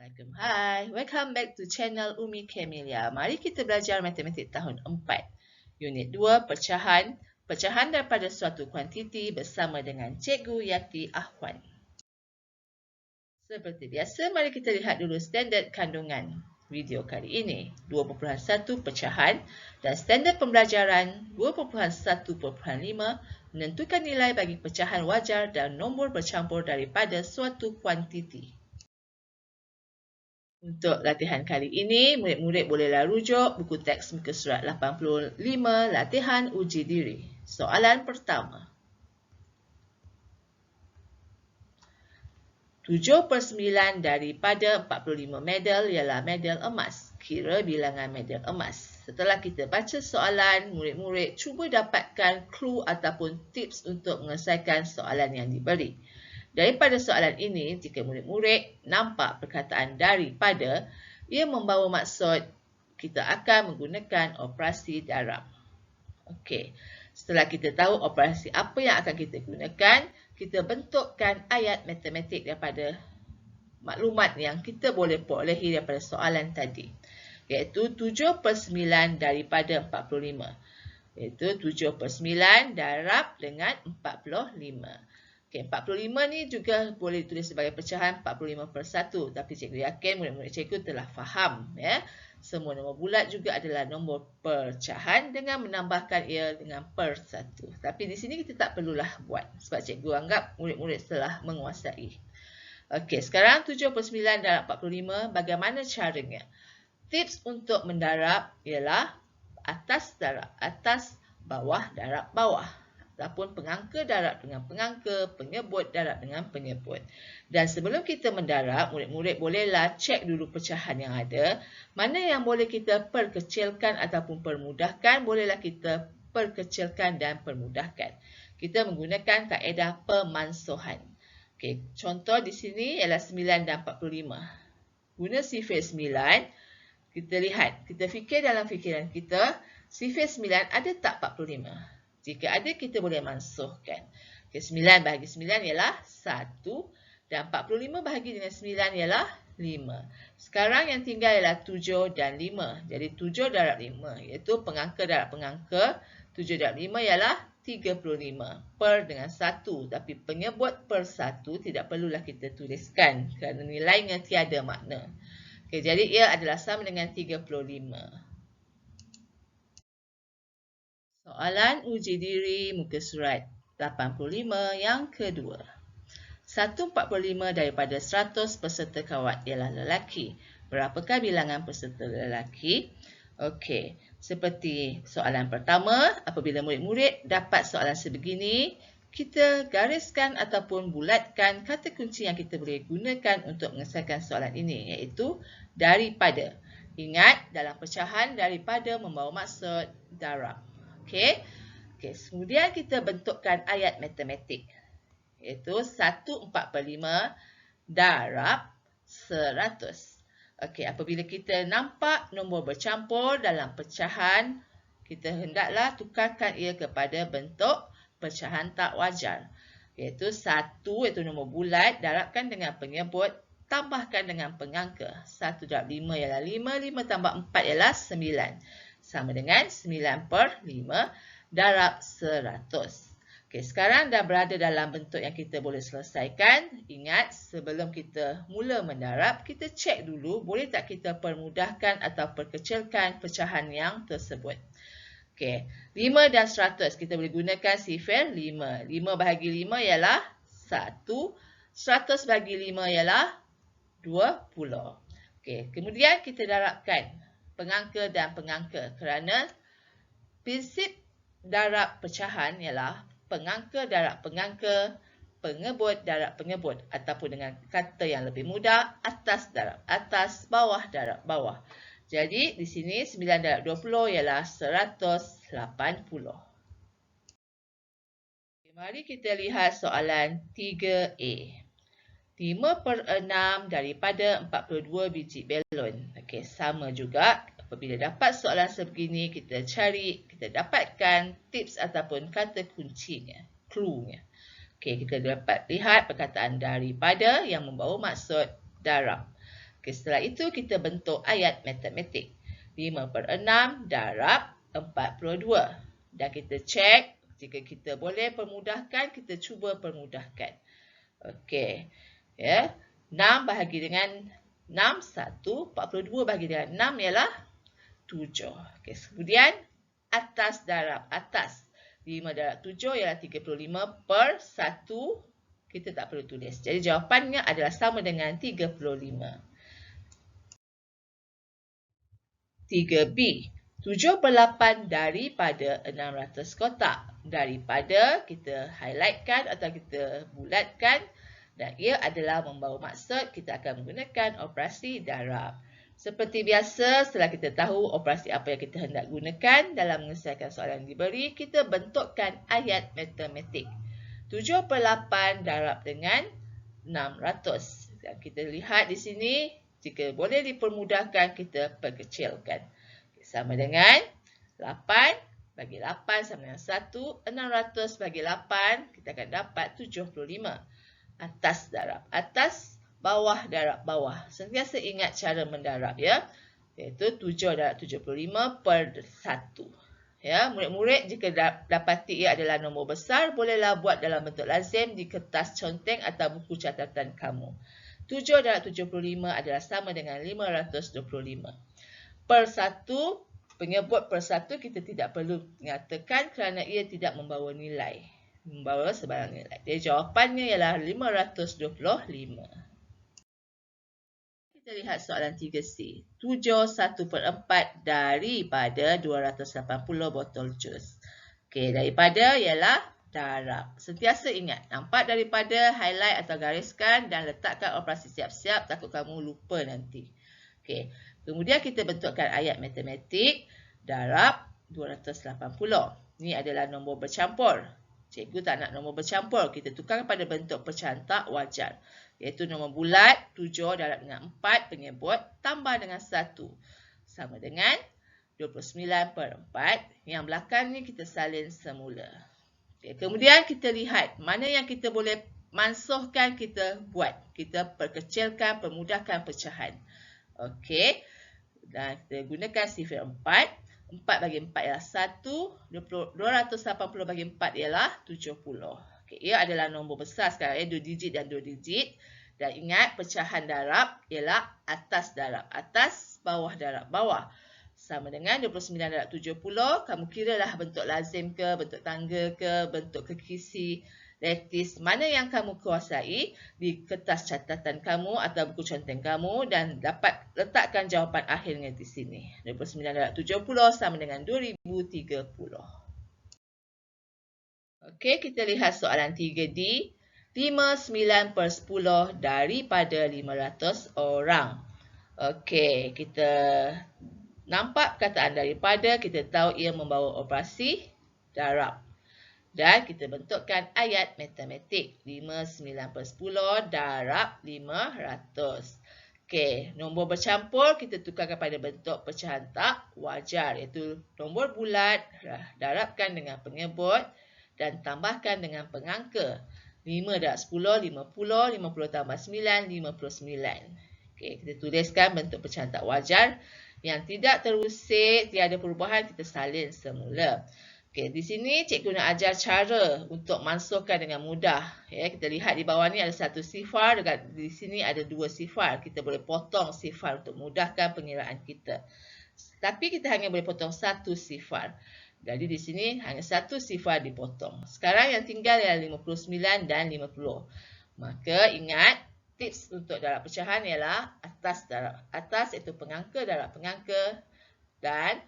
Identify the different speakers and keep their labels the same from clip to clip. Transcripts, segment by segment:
Speaker 1: Assalamualaikum. Hai, welcome back to channel Umi Camelia. Mari kita belajar matematik tahun 4. Unit 2, pecahan. Pecahan daripada suatu kuantiti bersama dengan Cikgu Yati Ahwan. Seperti biasa, mari kita lihat dulu standard kandungan video kali ini. 2.1 pecahan dan standard pembelajaran 2.1.5 menentukan nilai bagi pecahan wajar dan nombor bercampur daripada suatu kuantiti. Untuk latihan kali ini, murid-murid bolehlah rujuk buku teks muka surat 85, latihan uji diri. Soalan pertama. 7/9 daripada 45 medal ialah medal emas. Kira bilangan medal emas. Setelah kita baca soalan, murid-murid cuba dapatkan clue ataupun tips untuk menyelesaikan soalan yang diberi. Daripada soalan ini, jika murid-murid nampak perkataan daripada, ia membawa maksud kita akan menggunakan operasi darab. Okey, setelah kita tahu operasi apa yang akan kita gunakan, kita bentukkan ayat matematik daripada maklumat yang kita boleh perolehi daripada soalan tadi. Iaitu 7/9 daripada 45. Iaitu 7/9 darab dengan 45. Okay, 45 ni juga boleh ditulis sebagai pecahan 45/1. Tapi cikgu yakin murid-murid cikgu telah faham. Ya. Semua nombor bulat juga adalah nombor pecahan dengan menambahkan ia dengan per 1. Tapi di sini kita tak perlulah buat. Sebab cikgu anggap murid-murid telah menguasai. Okey, sekarang 7/9 darab 45. Bagaimana caranya? Tips untuk mendarab ialah atas darab atas, bawah darab bawah. Ataupun pengangka darab dengan pengangka, penyebut darab dengan penyebut. Dan sebelum kita mendarab, murid-murid bolehlah cek dulu pecahan yang ada. Mana yang boleh kita perkecilkan ataupun permudahkan, bolehlah kita perkecilkan dan permudahkan. Kita menggunakan kaedah pemansuhan. Okey, contoh di sini ialah 9 dan 45. Guna sifir 9, kita lihat, kita fikir dalam fikiran kita, sifir 9 ada tak 45? Jika ada, kita boleh mansuhkan. Okay, 9 bahagi 9 ialah 1 dan 45 bahagi dengan 9 ialah 5. Sekarang yang tinggal ialah 7 dan 5. Jadi 7 darab 5 iaitu pengangka darab pengangka. 7 darab 5 ialah 35 per dengan 1. Tapi penyebut per 1 tidak perlulah kita tuliskan kerana nilainya tiada makna. Okay, jadi ia adalah sama dengan 35. Soalan uji diri muka surat 85 yang kedua. 1/45 daripada 100 peserta kawat ialah lelaki. Berapakah bilangan peserta lelaki? Okey, seperti soalan pertama, apabila murid-murid dapat soalan sebegini, kita gariskan ataupun bulatkan kata kunci yang kita boleh gunakan untuk menyelesaikan soalan ini, iaitu daripada. Ingat, dalam pecahan daripada membawa maksud darab. Okey. Kemudian kita bentukkan ayat matematik. Iaitu 1/45 darab 100. Okey, apabila kita nampak nombor bercampur dalam pecahan, kita hendaklah tukarkan ia kepada bentuk pecahan tak wajar. Iaitu 1 iaitu nombor bulat, darabkan dengan penyebut, tambahkan dengan pengangka. 1 darab 5 ialah 5, 5 tambah 4 ialah 9. Sama dengan 9/5 darab 100. Okey, sekarang dah berada dalam bentuk yang kita boleh selesaikan. Ingat, sebelum kita mula mendarab, kita cek dulu boleh tak kita permudahkan atau perkecilkan pecahan yang tersebut. Okey, 5 dan 100 kita boleh gunakan sifir 5. 5 bahagi 5 ialah 1. 100 bahagi 5 ialah 20. Okey, kemudian kita darabkan pengangka dan pengangka kerana prinsip darab pecahan ialah pengangka darab pengangka, pengebut darab pengebut ataupun dengan kata yang lebih mudah, atas darab atas, bawah darab bawah. Jadi di sini 9 darab 20 ialah 180. Mari kita lihat soalan 3A. 5/6 daripada 42 biji belon. Okey, sama juga. Apabila dapat soalan sebegini, kita cari, kita dapatkan tips ataupun kata kuncinya, clue-nya. Okey, kita dapat lihat perkataan daripada yang membawa maksud darab. Okay, setelah itu kita bentuk ayat matematik. 5/6 darab 42. Dan kita cek, jika kita boleh permudahkan, kita cuba permudahkan. Okey. Ya. 6 bahagi dengan 6, 1. 42 bahagi dengan 6 ialah 7. Okey, kemudian atas darab atas. 5 darab 7 ialah 35/1. Kita tak perlu tulis. Jadi jawapannya adalah sama dengan 35. 3B. 7/8 daripada 600 kotak. Daripada kita highlightkan atau kita bulatkan dan ia adalah membawa maksud kita akan menggunakan operasi darab. Seperti biasa, setelah kita tahu operasi apa yang kita hendak gunakan dalam menyelesaikan soalan yang diberi, kita bentukkan ayat matematik. 7/8 darab dengan 600. Dan kita lihat di sini, jika boleh dipermudahkan, kita perkecilkan. Sama dengan 8 bagi 8 sama dengan 1. 600 bagi 8, kita akan dapat 75. Atas darab atas, bawah darab bawah. Sentiasa ingat cara mendarab ya. Iaitu 7 darab 75/1. Ya, murid-murid jika dapati ia adalah nombor besar, bolehlah buat dalam bentuk lazim di kertas conteng atau buku catatan kamu. 7 darab 75 adalah sama dengan 525. Per 1, penyebut per 1 kita tidak perlu nyatakan kerana ia tidak membawa nilai. Membawa sebarang nilai. Jadi jawapannya ialah 525. Kita lihat soalan 3C. 7 1/4 daripada 280 botol jus. Okey, daripada ialah darab. Sentiasa ingat, nampak daripada, highlight atau gariskan dan letakkan operasi siap-siap, takut kamu lupa nanti. Okey, kemudian kita bentukkan ayat matematik darab 280. Ini adalah nombor bercampur. Cikgu tak nak nombor bercampur. Kita tukar kepada bentuk pecantak wajar. Iaitu nombor bulat 7 darab dengan 4 penyebut tambah dengan 1. Sama dengan 29/4. Yang belakang ni kita salin semula. Okay. Kemudian kita lihat mana yang kita boleh mansuhkan, kita buat. Kita perkecilkan, permudahkan pecahan. Okey. Dan kita gunakan sifar 4. 4 bagi 4 ialah 1. 280 bagi 4 ialah 70. Okay, ia adalah nombor besar sekarang. 2 digit dan 2 digit. Dan ingat pecahan darab ialah atas darab atas, bawah darab bawah. Sama dengan 29 darab 70. Kamu kiralah bentuk lazim ke, bentuk tangga ke, bentuk kekisi, lektis. Mana yang kamu kuasai di kertas catatan kamu atau buku conteng kamu dan dapat letakkan jawapan akhirnya di sini. 29 darab 70 sama dengan 2030. Okey, kita lihat soalan 3D. 59/10 daripada 500 orang. Okey, kita nampak perkataan daripada, kita tahu ia membawa operasi darab. Dan kita bentukkan ayat matematik. 59/10 darab 500. Okey, nombor bercampur kita tukar kepada bentuk pecantak wajar. Iaitu nombor bulat, darabkan dengan penyebut dan tambahkan dengan pengangka. 5 darab 10, 50. 50 tambah 9, 59. Okey, kita tuliskan bentuk pecantak wajar. Yang tidak terusik, tiada perubahan, kita salin semula. Okey, di sini cikgu nak ajar cara untuk mansuhkan dengan mudah. Ya, kita lihat di bawah ni ada satu sifar, dekat di sini ada dua sifar. Kita boleh potong sifar untuk mudahkan pengiraan kita. Tapi kita hanya boleh potong satu sifar. Jadi di sini hanya satu sifar dipotong. Sekarang yang tinggal ialah 59 dan 50. Maka ingat, tips untuk darab pecahan ialah atas darab atas, iaitu pengangka darab pengangka, dan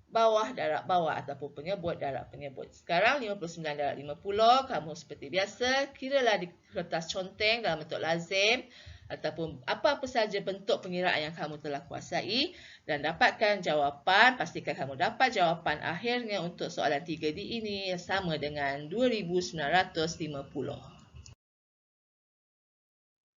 Speaker 1: bawah darab bawah ataupun penyebut darab penyebut. Sekarang 59 darab 50, kamu seperti biasa kiralah di kertas conteng dalam bentuk lazim ataupun apa-apa saja bentuk pengiraan yang kamu telah kuasai dan dapatkan jawapan. Pastikan kamu dapat jawapan akhirnya untuk soalan 3D ini yang sama dengan 2950.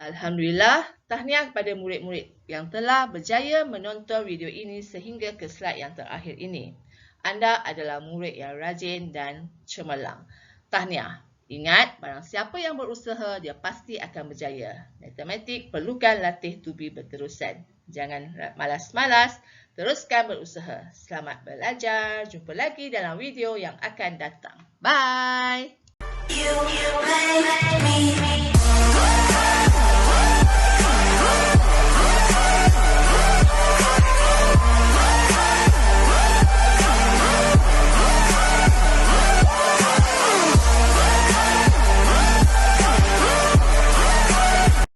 Speaker 1: Alhamdulillah, tahniah kepada murid-murid yang telah berjaya menonton video ini sehingga ke slide yang terakhir ini. Anda adalah murid yang rajin dan cemerlang. Tahniah. Ingat, barang siapa yang berusaha, dia pasti akan berjaya. Matematik perlukan latih tubi berterusan. Jangan malas-malas, teruskan berusaha. Selamat belajar. Jumpa lagi dalam video yang akan datang. Bye! You make me